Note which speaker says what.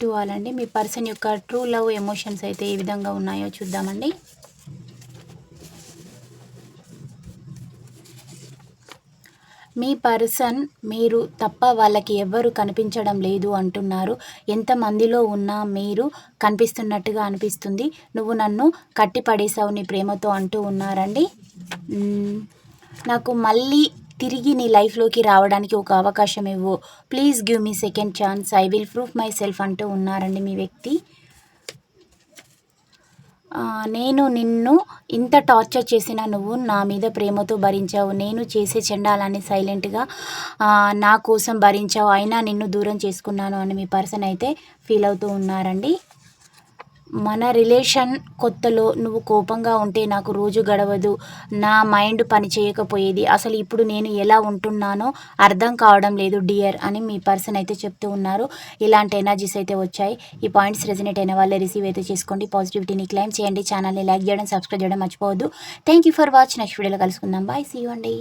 Speaker 1: To all అండి. మీ person యొక్క true love emotions అయితే ఏ విధంగా ఉన్నాయో చూద్దామండి. మీ పర్సన్ మీరు తప్ప వాళ్ళకి ఎవ్వరు కనిపించడం లేదు అంటున్నారు. ఎంతమందిలో ఉన్నా మీరు కనిపిస్తున్నట్టుగా అనిపిస్తుంది. నువ్వు నన్ను కట్టిపడేశావు నీ ప్రేమతో అంటూ ఉన్నారండి. నాకు మళ్ళీ తిరిగి నీ లైఫ్లోకి రావడానికి ఒక అవకాశం ఇవ్వు, please give me second chance, I will prove my self అంటూ ఉన్నారండి మీ వ్యక్తి. నేను నిన్ను ఇంత టార్చర్ చేసినా నువ్వు నా మీద ప్రేమతో భరించావు. నేను చేసే చెండాలని సైలెంట్గా నా కోసం భరించావు, అయినా నిన్ను దూరం చేసుకున్నాను అని మీ పర్సన్ అయితే ఫీల్ అవుతూ ఉన్నారండి. మన రిలేషన్ కొత్తలో నువ్వు కోపంగా ఉంటే నాకు రోజు గడవదు, నా మైండ్ పని చేయకపోయేది, అసలు ఇప్పుడు నేను ఎలా ఉంటున్నానో అర్థం కావడం లేదు డియర్ అని మీ పర్సన్ అయితే చెప్తూ ఉన్నారు. ఇలాంటి ఎనర్జీస్ అయితే వచ్చాయి. ఈ పాయింట్స్ రెజనేట్ అయిన వాళ్ళే రిసీవ్ అయితే చేసుకోండి. పాజిటివిటీని క్లైమ్ చేయండి. ఛానల్ని లైక్ చేయడం, సబ్స్క్రైబ్ చేయడం మర్చిపోవద్దు. Thank you for watch. Next వీడియోలో కలుసుకుందాం. బాయ్, సీ యూ అండి.